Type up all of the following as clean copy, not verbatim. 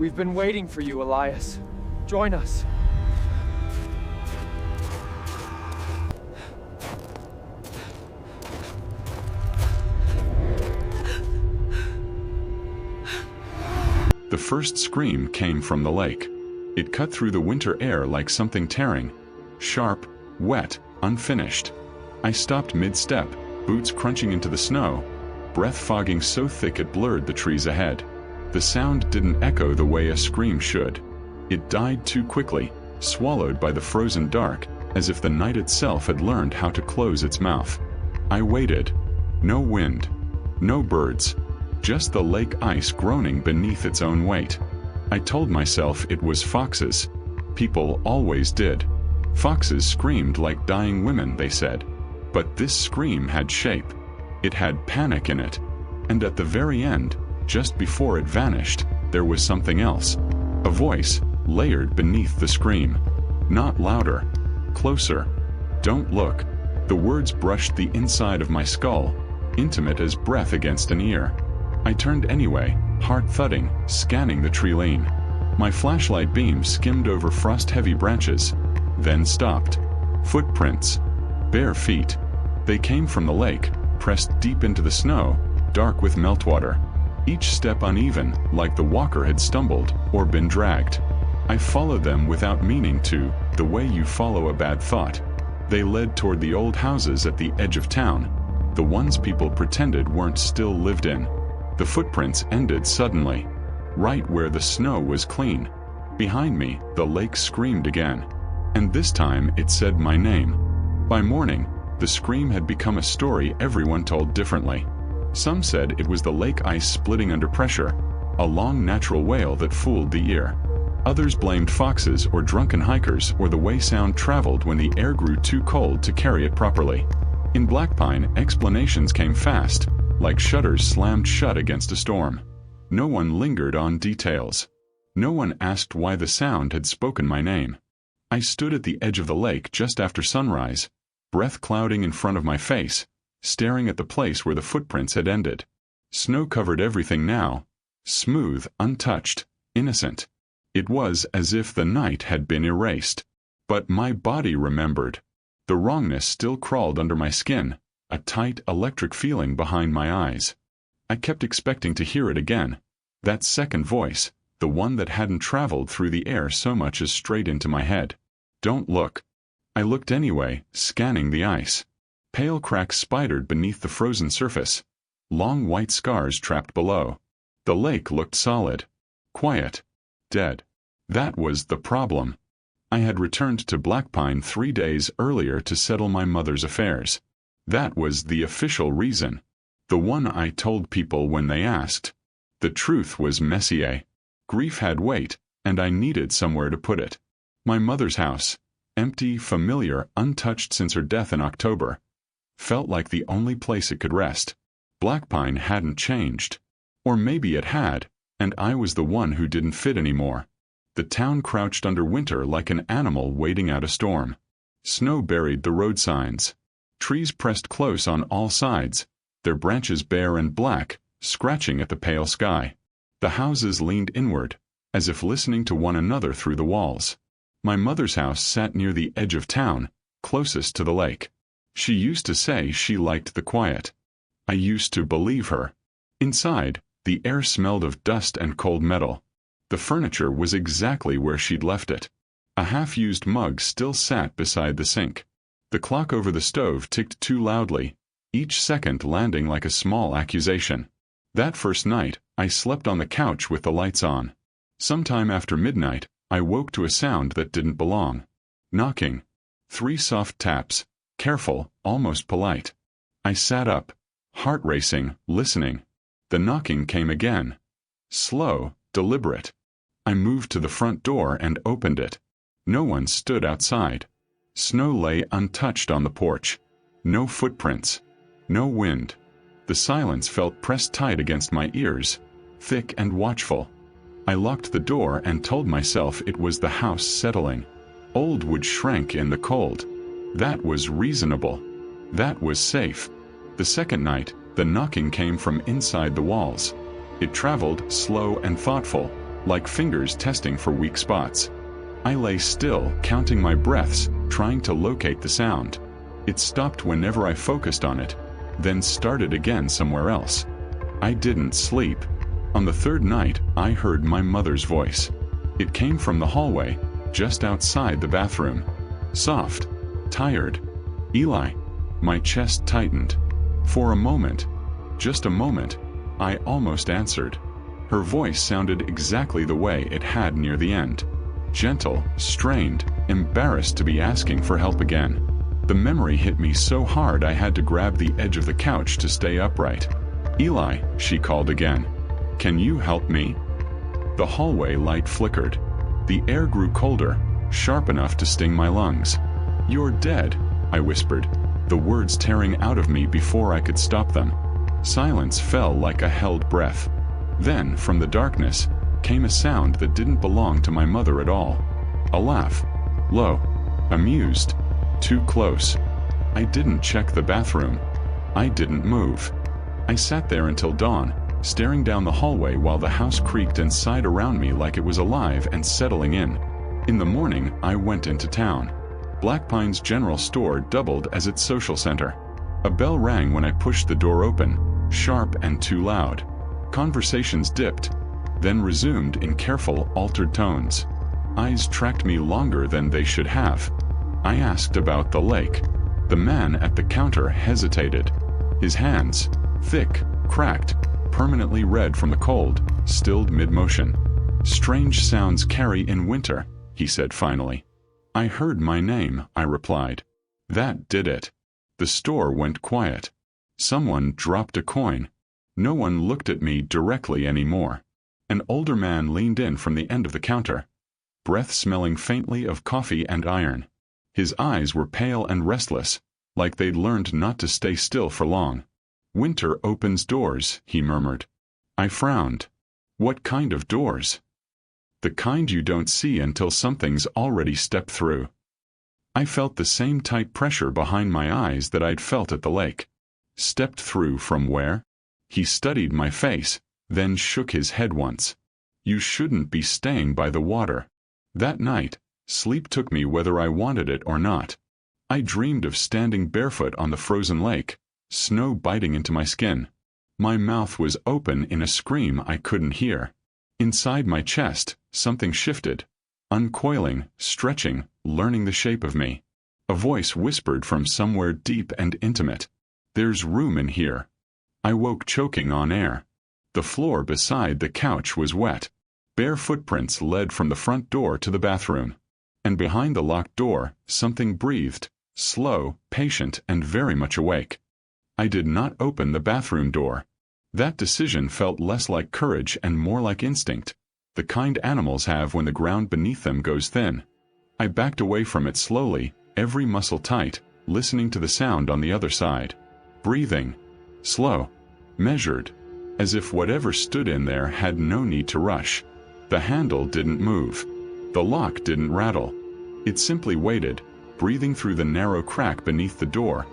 We've been waiting for you, Elias. Join us. The first scream came from the lake. It cut through the winter air like something tearing. Sharp, wet, unfinished. I stopped mid-step, boots crunching into the snow, breath fogging so thick it blurred the trees ahead. The sound didn't echo the way a scream should. It died too quickly, swallowed by the frozen dark, as if the night itself had learned how to close its mouth. I waited. No wind. No birds. Just the lake ice groaning beneath its own weight. I told myself it was foxes. People always did. Foxes screamed like dying women, they said. But this scream had shape. It had panic in it. And at the very end, just before it vanished, there was something else. A voice, layered beneath the scream. Not louder. Closer. Don't look. The words brushed the inside of my skull, intimate as breath against an ear. I turned anyway, heart thudding, scanning the tree lane. My flashlight beam skimmed over frost-heavy branches, then stopped. Footprints. Bare feet. They came from the lake, pressed deep into the snow, dark with meltwater. Each step uneven, like the walker had stumbled or been dragged. I followed them without meaning to, the way you follow a bad thought. They led toward the old houses at the edge of town, the ones people pretended weren't still lived in. The footprints ended suddenly, right where the snow was clean. Behind me, the lake screamed again. And this time it said my name. By morning, the scream had become a story everyone told differently. Some said it was the lake ice splitting under pressure, a long natural wail that fooled the ear. Others blamed foxes or drunken hikers or the way sound traveled when the air grew too cold to carry it properly. In Blackpine, explanations came fast, like shutters slammed shut against a storm. No one lingered on details. No one asked why the sound had spoken my name. I stood at the edge of the lake just after sunrise, breath clouding in front of my face, staring at the place where the footprints had ended. Snow covered everything now, smooth, untouched, innocent. It was as if the night had been erased. But my body remembered. The wrongness still crawled under my skin, a tight, electric feeling behind my eyes. I kept expecting to hear it again. That second voice, the one that hadn't traveled through the air so much as straight into my head. Don't look. I looked anyway, scanning the ice. Pale cracks spidered beneath the frozen surface. Long white scars trapped below. The lake looked solid. Quiet. Dead. That was the problem. I had returned to Blackpine 3 days earlier to settle my mother's affairs. That was the official reason. The one I told people when they asked. The truth was Messier. Grief had weight, and I needed somewhere to put it. My mother's house, empty, familiar, untouched since her death in October, felt like the only place it could rest. Blackpine hadn't changed. Or maybe it had, and I was the one who didn't fit anymore. The town crouched under winter like an animal waiting out a storm. Snow buried the road signs. Trees pressed close on all sides, their branches bare and black, scratching at the pale sky. The houses leaned inward, as if listening to one another through the walls. My mother's house sat near the edge of town, closest to the lake. She used to say she liked the quiet. I used to believe her. Inside, the air smelled of dust and cold metal. The furniture was exactly where she'd left it. A half-used mug still sat beside the sink. The clock over the stove ticked too loudly, each second landing like a small accusation. That first night, I slept on the couch with the lights on. Sometime after midnight, I woke to a sound that didn't belong. Knocking. 3 soft taps, careful, almost polite. I sat up, heart racing, listening. The knocking came again. Slow, deliberate. I moved to the front door and opened it. No one stood outside. Snow lay untouched on the porch. No footprints. No wind. The silence felt pressed tight against my ears, thick and watchful. I locked the door and told myself it was the house settling. Old would shrank in the cold. That was reasonable. That was safe. The second night, the knocking came from inside the walls. It traveled, slow and thoughtful, like fingers testing for weak spots. I lay still, counting my breaths, trying to locate the sound. It stopped whenever I focused on it, then started again somewhere else. I didn't sleep. On the third night, I heard my mother's voice. It came from the hallway, just outside the bathroom. Soft, tired. "Eli." My chest tightened. For a moment, just a moment, I almost answered. Her voice sounded exactly the way it had near the end. Gentle, strained, embarrassed to be asking for help again. The memory hit me so hard I had to grab the edge of the couch to stay upright. "Eli," she called again. "Can you help me?" The hallway light flickered. The air grew colder, sharp enough to sting my lungs. "You're dead," I whispered, the words tearing out of me before I could stop them. Silence fell like a held breath. Then, from the darkness, came a sound that didn't belong to my mother at all. A laugh. Low. Amused. Too close. I didn't check the bathroom. I didn't move. I sat there until dawn, staring down the hallway while the house creaked and sighed around me like it was alive and settling in. In the morning, I went into town. Black Pine's general store doubled as its social center. A bell rang when I pushed the door open, sharp and too loud. Conversations dipped, then resumed in careful, altered tones. Eyes tracked me longer than they should have. I asked about the lake. The man at the counter hesitated. His hands, thick, cracked, permanently red from the cold, stilled mid-motion. "Strange sounds carry in winter," he said finally. "I heard my name," I replied. That did it. The store went quiet. Someone dropped a coin. No one looked at me directly anymore. An older man leaned in from the end of the counter, breath smelling faintly of coffee and iron. His eyes were pale and restless, like they'd learned not to stay still for long. "Winter opens doors," he murmured. I frowned. "What kind of doors?" "The kind you don't see until something's already stepped through." I felt the same tight pressure behind my eyes that I'd felt at the lake. "Stepped through from where?" He studied my face, then shook his head once. "You shouldn't be staying by the water." That night, sleep took me whether I wanted it or not. I dreamed of standing barefoot on the frozen lake, snow biting into my skin. My mouth was open in a scream I couldn't hear. Inside my chest, something shifted, uncoiling, stretching, learning the shape of me. A voice whispered from somewhere deep and intimate. "There's room in here." I woke choking on air. The floor beside the couch was wet. Bare footprints led from the front door to the bathroom. And behind the locked door, something breathed, slow, patient, and very much awake. I did not open the bathroom door. That decision felt less like courage and more like instinct, the kind animals have when the ground beneath them goes thin. I backed away from it slowly, every muscle tight, listening to the sound on the other side. Breathing. Slow. Measured. As if whatever stood in there had no need to rush. The handle didn't move. The lock didn't rattle. It simply waited, breathing through the narrow crack beneath the door.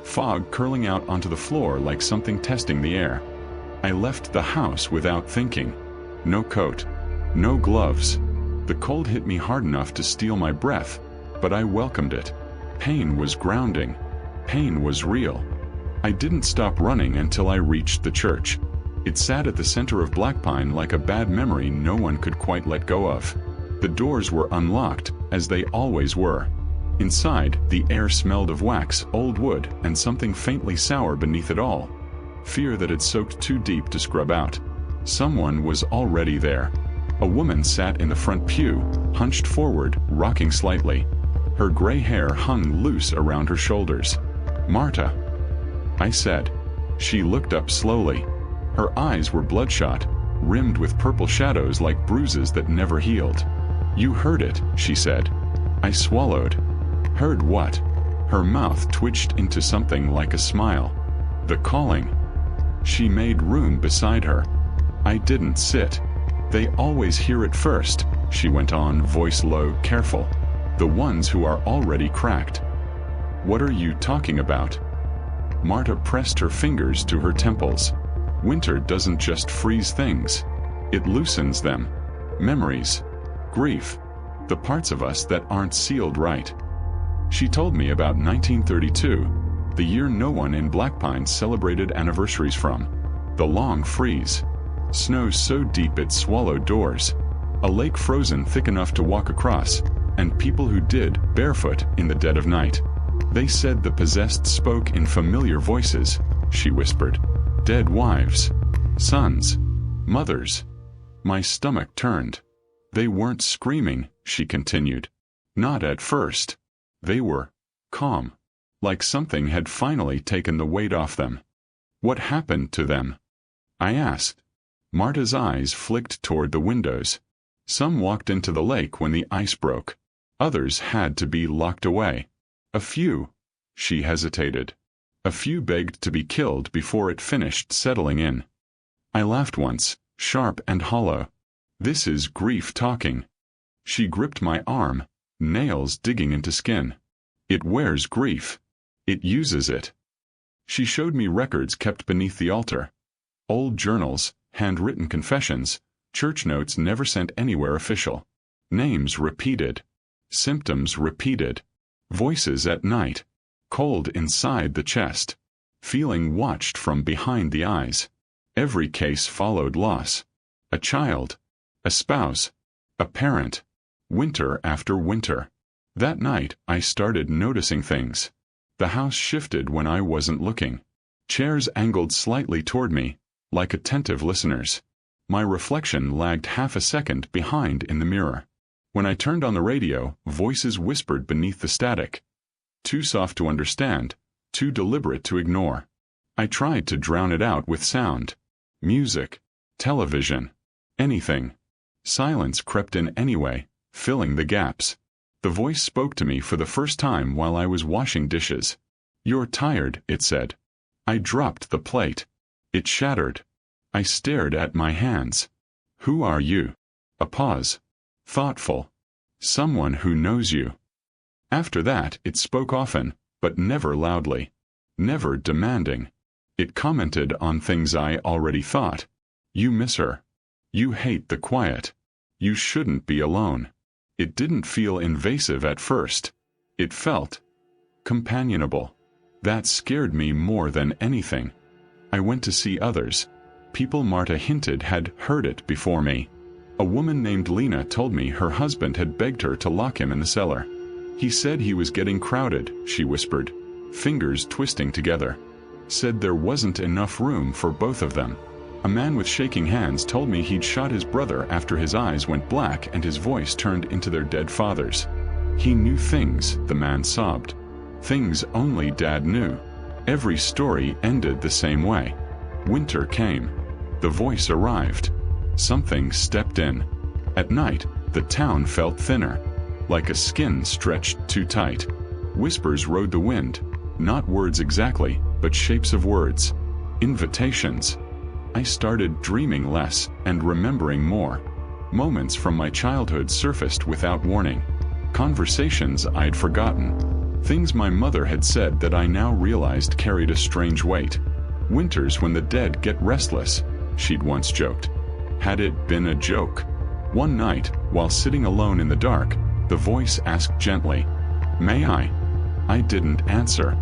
Fog curling out onto the floor like something testing the air. I left the house without thinking. No coat. No gloves. The cold hit me hard enough to steal my breath, but I welcomed it. Pain was grounding. Pain was real. I didn't stop running until I reached the church. It sat at the center of Black Pine like a bad memory no one could quite let go of. The doors were unlocked, as they always were. Inside, the air smelled of wax, old wood, and something faintly sour beneath it all. Fear that had soaked too deep to scrub out. Someone was already there. A woman sat in the front pew, hunched forward, rocking slightly. Her gray hair hung loose around her shoulders. "Marta," I said. She looked up slowly. Her eyes were bloodshot, rimmed with purple shadows like bruises that never healed. "You heard it," she said. I swallowed. Heard what? Her mouth twitched into something like a smile. The calling. She made room beside her. I didn't sit. "They always hear it first," she went on, voice low, careful. "The ones who are already cracked." "What are you talking about?" Marta pressed her fingers to her temples. "Winter doesn't just freeze things. It loosens them. memories, grief, the parts of us that aren't sealed right. She told me about 1932, the year no one in Black Pine celebrated anniversaries from. The long freeze, snow so deep it swallowed doors, a lake frozen thick enough to walk across, and people who did, barefoot, in the dead of night. They said the possessed spoke in familiar voices, she whispered. Dead wives, sons, mothers. My stomach turned. They weren't screaming, she continued. Not at first. They were calm, like something had finally taken the weight off them. What happened to them? I asked. Marta's eyes flicked toward the windows. Some walked into the lake when the ice broke. Others had to be locked away. A few, she hesitated. A few begged to be killed before it finished settling in. I laughed once, sharp and hollow. This is grief talking. She gripped my arm, nails digging into skin. It wears grief. It uses it. She showed me records kept beneath the altar. Old journals, handwritten confessions, church notes never sent anywhere official. Names repeated. Symptoms repeated. Voices at night. Cold inside the chest. Feeling watched from behind the eyes. Every case followed loss. A child. A spouse. A parent. Winter after winter. That night, I started noticing things. The house shifted when I wasn't looking. Chairs angled slightly toward me, like attentive listeners. My reflection lagged half a second behind in the mirror. When I turned on the radio, voices whispered beneath the static. Too soft to understand, too deliberate to ignore. I tried to drown it out with sound. Music. Television. Anything. Silence crept in anyway, filling the gaps. The voice spoke to me for the first time while I was washing dishes. You're tired, it said. I dropped the plate. It shattered. I stared at my hands. Who are you? A pause. Thoughtful. Someone who knows you. After that, it spoke often, but never loudly. Never demanding. It commented on things I already thought. You miss her. You hate the quiet. You shouldn't be alone. It didn't feel invasive at first. It felt companionable. That scared me more than anything. I went to see others. People Marta hinted had heard it before me. A woman named Lena told me her husband had begged her to lock him in the cellar. He said he was getting crowded, she whispered, fingers twisting together. Said there wasn't enough room for both of them. A man with shaking hands told me he'd shot his brother after his eyes went black and his voice turned into their dead father's. He knew things, the man sobbed. Things only Dad knew. Every story ended the same way. Winter came. The voice arrived. Something stepped in. At night, the town felt thinner, like a skin stretched too tight. Whispers rode the wind, not words exactly, but shapes of words. Invitations. I started dreaming less and remembering more. Moments from my childhood surfaced without warning. Conversations I'd forgotten. Things my mother had said that I now realized carried a strange weight. Winters when the dead get restless, she'd once joked. Had it been a joke? One night, while sitting alone in the dark, the voice asked gently, "May I?" I didn't answer.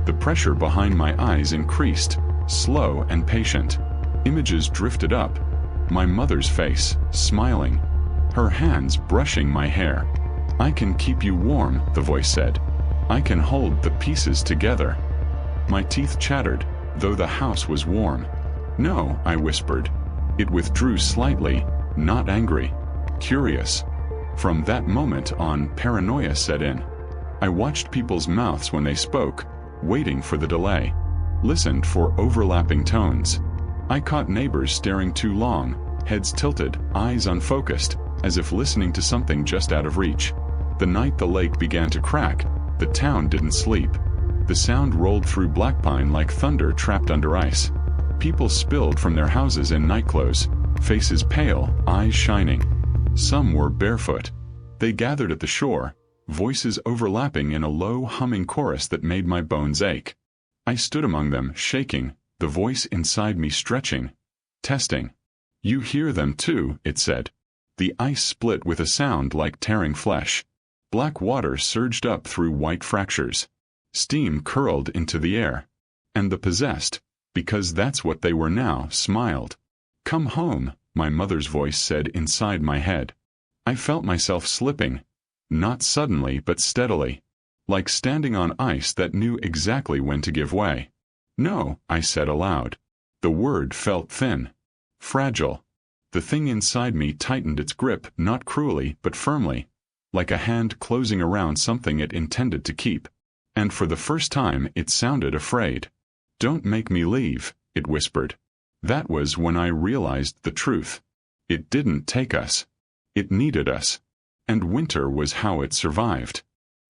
The pressure behind my eyes increased, slow and patient. Images drifted up. My mother's face, smiling. Her hands brushing my hair. "I can keep you warm," the voice said. "I can hold the pieces together." My teeth chattered, though the house was warm. "No," I whispered. It withdrew slightly, not angry. Curious. From that moment on, paranoia set in. I watched people's mouths when they spoke, waiting for the delay. Listened for overlapping tones. I caught neighbors staring too long, heads tilted, eyes unfocused, as if listening to something just out of reach. The night the lake began to crack, the town didn't sleep. The sound rolled through Blackpine like thunder trapped under ice. People spilled from their houses in nightclothes, faces pale, eyes shining. Some were barefoot. They gathered at the shore, voices overlapping in a low, humming chorus that made my bones ache. I stood among them, shaking, the voice inside me stretching. Testing. "You hear them too," it said. The ice split with a sound like tearing flesh. Black water surged up through white fractures. Steam curled into the air. And the possessed, because that's what they were now, smiled. "Come home," my mother's voice said inside my head. I felt myself slipping. Not suddenly but steadily. Like standing on ice that knew exactly when to give way. "No," I said aloud. The word felt thin. Fragile. The thing inside me tightened its grip not cruelly but firmly. Like a hand closing around something it intended to keep. And for the first time it sounded afraid. "Don't make me leave," it whispered. That was when I realized the truth. It didn't take us. It needed us. And winter was how it survived.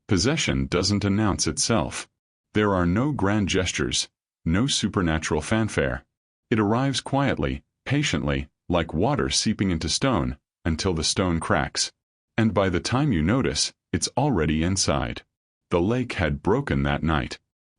Possession doesn't announce itself. There are no grand gestures, no supernatural fanfare. It arrives quietly, patiently, like water seeping into stone, until the stone cracks. And by the time you notice, it's already inside. The lake had broken that night.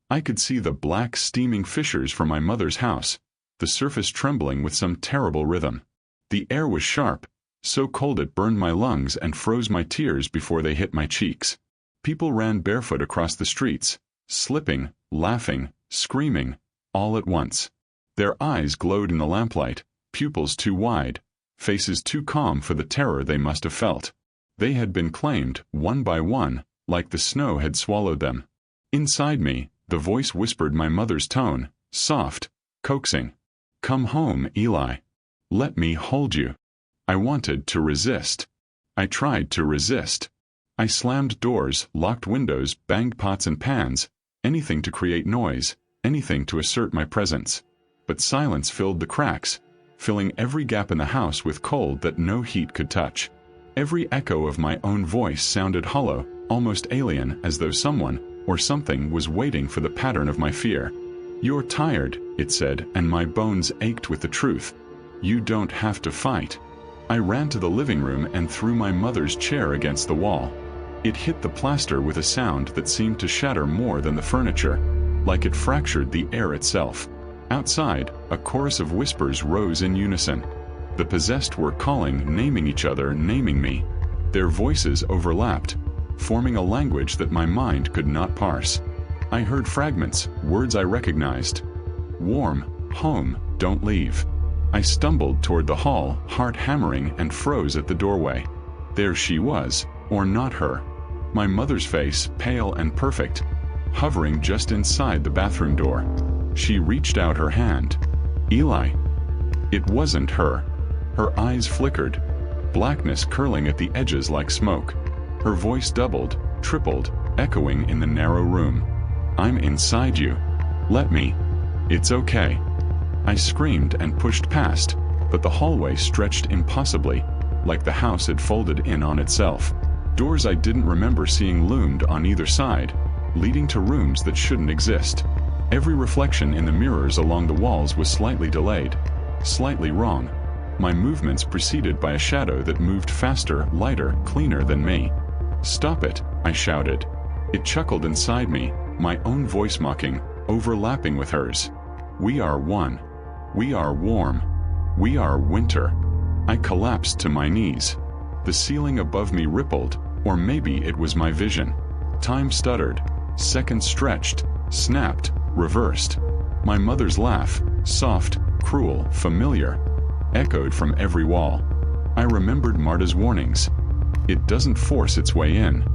I could see the black steaming fissures from my mother's house, the surface trembling with some terrible rhythm. The air was sharp, so cold it burned my lungs and froze my tears before they hit my cheeks. People ran barefoot across the streets, slipping, laughing, screaming, all at once. Their eyes glowed in the lamplight, pupils too wide, faces too calm for the terror they must have felt. They had been claimed, one by one, like the snow had swallowed them. Inside me, the voice whispered my mother's tone, soft, coaxing. "Come home, Eli. Let me hold you." I wanted to resist. I tried to resist. I slammed doors, locked windows, banged pots and pans, anything to create noise, anything to assert my presence. But silence filled the cracks, filling every gap in the house with cold that no heat could touch. Every echo of my own voice sounded hollow, almost alien, as though someone, or something, was waiting for the pattern of my fear. "You're tired," it said, and my bones ached with the truth. "You don't have to fight." I ran to the living room and threw my mother's chair against the wall. It hit the plaster with a sound that seemed to shatter more than the furniture, like it fractured the air itself. Outside, a chorus of whispers rose in unison. The possessed were calling, naming each other, naming me. Their voices overlapped, forming a language that my mind could not parse. I heard fragments, words I recognized. "Warm, home, don't leave." I stumbled toward the hall, heart hammering, and froze at the doorway. There she was, or not her. My mother's face, pale and perfect, hovering just inside the bathroom door. She reached out her hand. "Eli." It wasn't her. Her eyes flickered, blackness curling at the edges like smoke. Her voice doubled, tripled, echoing in the narrow room. "I'm inside you. Let me. It's okay." I screamed and pushed past, but the hallway stretched impossibly, like the house had folded in on itself. Doors I didn't remember seeing loomed on either side, leading to rooms that shouldn't exist. Every reflection in the mirrors along the walls was slightly delayed, slightly wrong. My movements preceded by a shadow that moved faster, lighter, cleaner than me. "Stop it," I shouted. It chuckled inside me, my own voice mocking, overlapping with hers. "We are one. We are warm. We are winter." I collapsed to my knees. The ceiling above me rippled, or maybe it was my vision. Time stuttered. Seconds stretched, snapped, reversed. My mother's laugh, soft, cruel, familiar, echoed from every wall. I remembered Marta's warnings. It doesn't force its way in.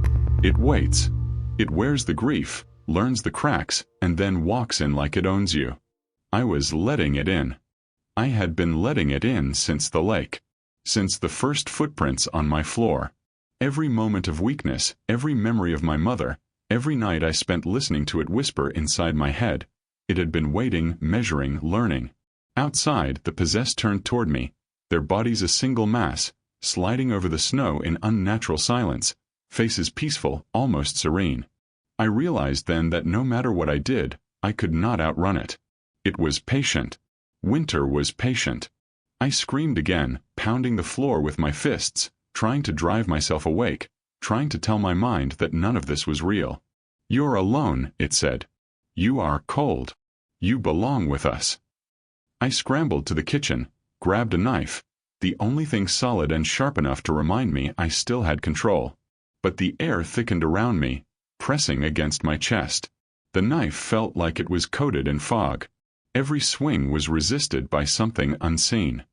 It waits. It wears the grief, learns the cracks, and then walks in like it owns you. I was letting it in. I had been letting it in since the lake. Since the first footprints on my floor. Every moment of weakness, every memory of my mother, every night I spent listening to it whisper inside my head. It had been waiting, measuring, learning. Outside, the possessed turned toward me, their bodies a single mass, sliding over the snow in unnatural silence, faces peaceful, almost serene. I realized then that no matter what I did, I could not outrun it. It was patient. Winter was patient. I screamed again, pounding the floor with my fists, trying to drive myself awake, trying to tell my mind that none of this was real. "You're alone," it said. "You are cold. You belong with us." I scrambled to the kitchen, grabbed a knife, the only thing solid and sharp enough to remind me I still had control. But the air thickened around me, pressing against my chest. The knife felt like it was coated in fog. Every swing was resisted by something unseen.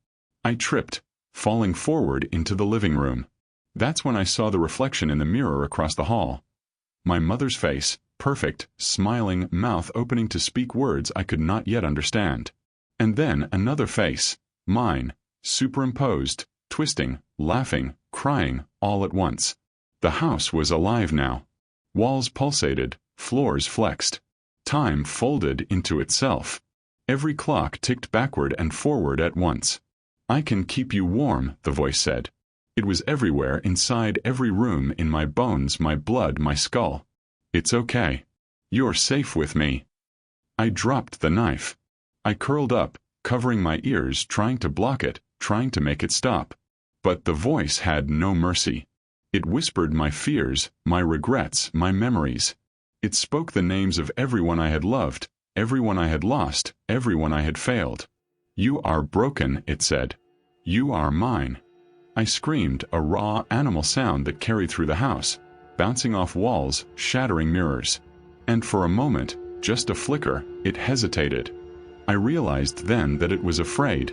I tripped, falling forward into the living room. That's when I saw the reflection in the mirror across the hall. My mother's face, perfect, smiling, mouth opening to speak words I could not yet understand. And then another face, mine, superimposed, twisting, laughing, crying, all at once. The house was alive now. Walls pulsated, floors flexed. Time folded into itself. Every clock ticked backward and forward at once. "I can keep you warm," the voice said. It was everywhere, inside every room, in my bones, my blood, my skull. "It's okay. You're safe with me." I dropped the knife. I curled up, covering my ears, trying to block it, trying to make it stop. But the voice had no mercy. It whispered my fears, my regrets, my memories. It spoke the names of everyone I had loved, everyone I had lost, everyone I had failed. "You are broken," it said. "You are mine." I screamed, a raw, animal sound that carried through the house, bouncing off walls, shattering mirrors. And for a moment, just a flicker, it hesitated. I realized then that it was afraid.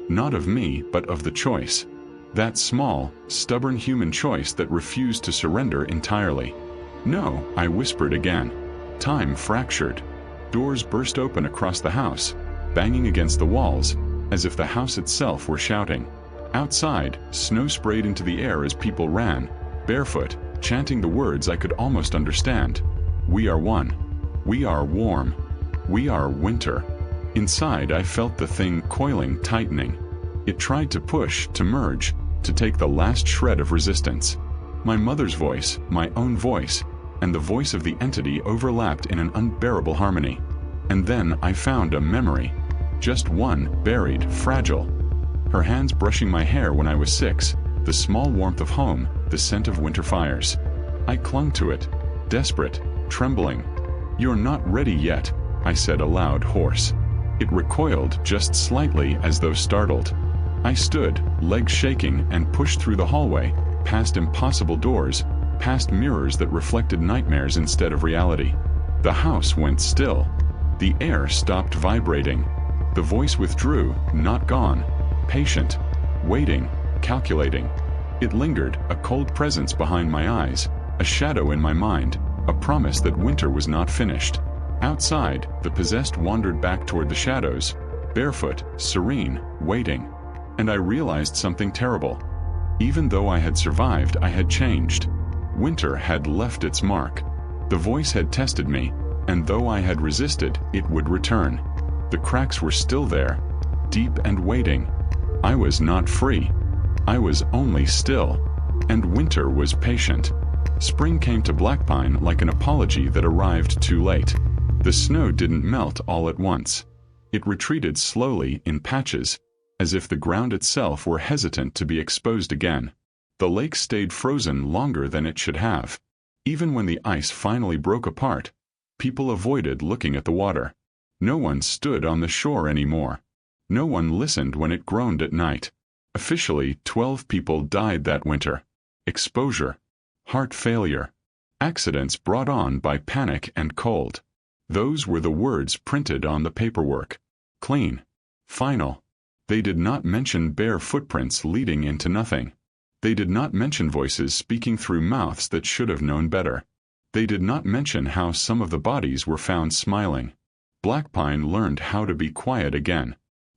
Not of me, but of the choice. That small, stubborn human choice that refused to surrender entirely. "No," I whispered again. Time fractured. Doors burst open across the house, banging against the walls, as if the house itself were shouting. Outside, snow sprayed into the air as people ran, barefoot, chanting the words I could almost understand. "We are one. We are warm. We are winter." Inside, I felt the thing coiling, tightening. It tried to push, to merge, to take the last shred of resistance. My mother's voice, my own voice, and the voice of the entity overlapped in an unbearable harmony. And then I found a memory. Just one, buried, fragile. Her hands brushing my hair when I was 6, the small warmth of home, the scent of winter fires. I clung to it, desperate, trembling. "You're not ready yet," I said aloud, hoarse. It recoiled just slightly, as though startled. I stood, legs shaking, and pushed through the hallway, past impossible doors, past mirrors that reflected nightmares instead of reality. The house went still. The air stopped vibrating. The voice withdrew, not gone. Patient, waiting, calculating. It lingered, a cold presence behind my eyes, a shadow in my mind, a promise that winter was not finished. Outside, the possessed wandered back toward the shadows, barefoot, serene, waiting. And I realized something terrible. Even though I had survived, I had changed. Winter had left its mark. The voice had tested me, and though I had resisted, it would return. The cracks were still there, deep and waiting. I was not free. I was only still. And winter was patient. Spring came to Blackpine like an apology that arrived too late. The snow didn't melt all at once. It retreated slowly, in patches, as if the ground itself were hesitant to be exposed again. The lake stayed frozen longer than it should have. Even when the ice finally broke apart, people avoided looking at the water. No one stood on the shore anymore. No one listened when it groaned at night. Officially, 12 people died that winter. Exposure. Heart failure. Accidents brought on by panic and cold. Those were the words printed on the paperwork. Clean. Final. They did not mention bare footprints leading into nothing. They did not mention voices speaking through mouths that should have known better. They did not mention how some of the bodies were found smiling. Blackpine learned how to be quiet again.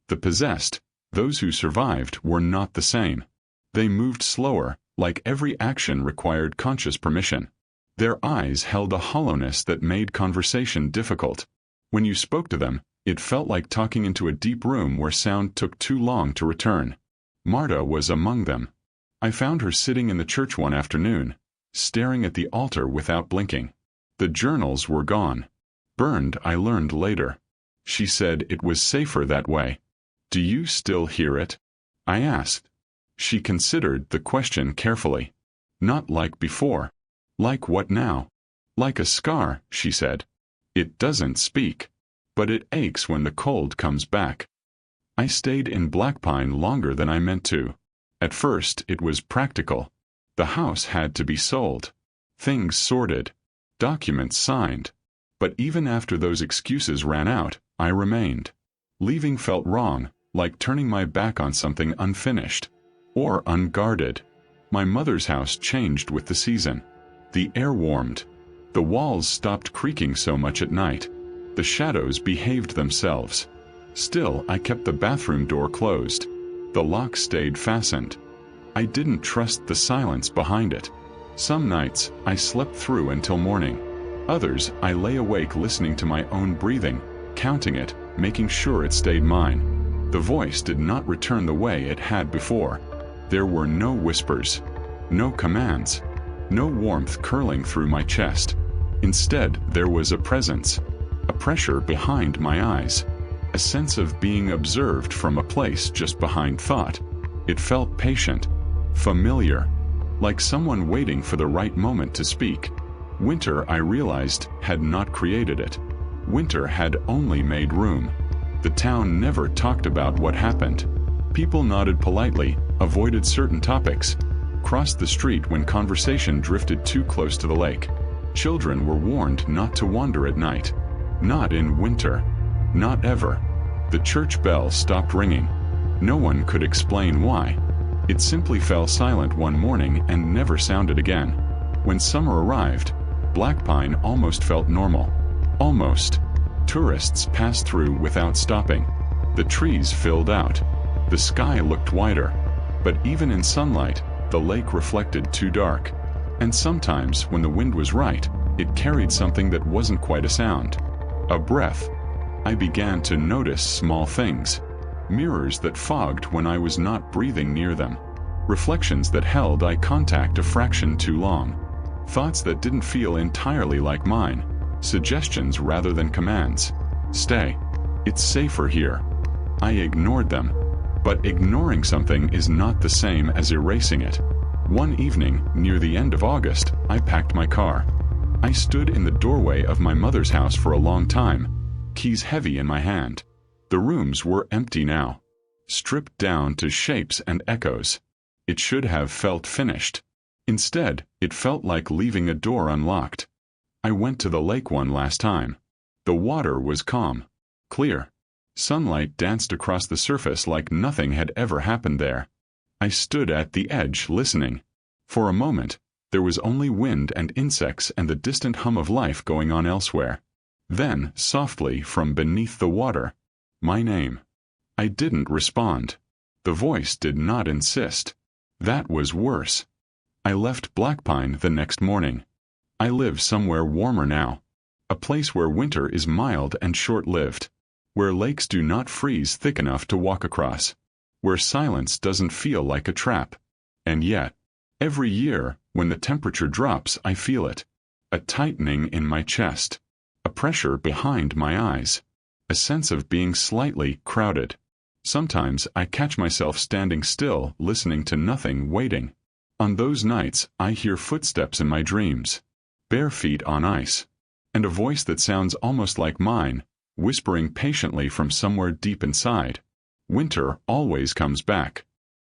The possessed, those who survived, were not the same. They moved slower, like every action required conscious permission. Their eyes held a hollowness that made conversation difficult. When you spoke to them, it felt like talking into a deep room where sound took too long to return. Marta was among them. I found her sitting in the church one afternoon, staring at the altar without blinking. The journals were gone. Burned, I learned later. She said it was safer that way. "Do you still hear it?" I asked. She considered the question carefully. "Not like before." "Like what now?" "Like a scar," she said. "It doesn't speak. But it aches when the cold comes back." I stayed in Blackpine longer than I meant to. At first, it was practical. The house had to be sold. Things sorted. Documents signed. But even after those excuses ran out, I remained. Leaving felt wrong, like turning my back on something unfinished. Or unguarded. My mother's house changed with the season. The air warmed. The walls stopped creaking so much at night. The shadows behaved themselves. Still, I kept the bathroom door closed. The lock stayed fastened. I didn't trust the silence behind it. Some nights, I slept through until morning. Others, I lay awake listening to my own breathing, counting it, making sure it stayed mine. The voice did not return the way it had before. There were no whispers, no commands, no warmth curling through my chest. Instead, there was a presence, a pressure behind my eyes, a sense of being observed from a place just behind thought. It felt patient, familiar, like someone waiting for the right moment to speak. Winter, I realized, had not created it. Winter had only made room. The town never talked about what happened. People nodded politely, avoided certain topics, crossed the street when conversation drifted too close to the lake. Children were warned not to wander at night. Not in winter. Not ever. The church bell stopped ringing. No one could explain why. It simply fell silent one morning and never sounded again. When summer arrived, Black Pine almost felt normal. Almost. Tourists passed through without stopping. The trees filled out. The sky looked wider. But even in sunlight, the lake reflected too dark. And sometimes, when the wind was right, it carried something that wasn't quite a sound. A breath. I began to notice small things. Mirrors that fogged when I was not breathing near them. Reflections that held eye contact a fraction too long. Thoughts that didn't feel entirely like mine. Suggestions rather than commands. Stay. It's safer here. I ignored them. But ignoring something is not the same as erasing it. One evening, near the end of August, I packed my car. I stood in the doorway of my mother's house for a long time, keys heavy in my hand. The rooms were empty now. Stripped down to shapes and echoes. It should have felt finished. Instead, it felt like leaving a door unlocked. I went to the lake one last time. The water was calm. Clear. Sunlight danced across the surface like nothing had ever happened there. I stood at the edge listening. For a moment, there was only wind and insects and the distant hum of life going on elsewhere. Then, softly from beneath the water, my name. I didn't respond. The voice did not insist. That was worse. I left Black Pine the next morning. I live somewhere warmer now. A place where winter is mild and short-lived. Where lakes do not freeze thick enough to walk across. Where silence doesn't feel like a trap. And yet, every year, when the temperature drops, I feel it. A tightening in my chest. A pressure behind my eyes. A sense of being slightly crowded. Sometimes I catch myself standing still, listening to nothing, waiting. On those nights, I hear footsteps in my dreams. Bare feet on ice. And a voice that sounds almost like mine, whispering patiently from somewhere deep inside. Winter always comes back.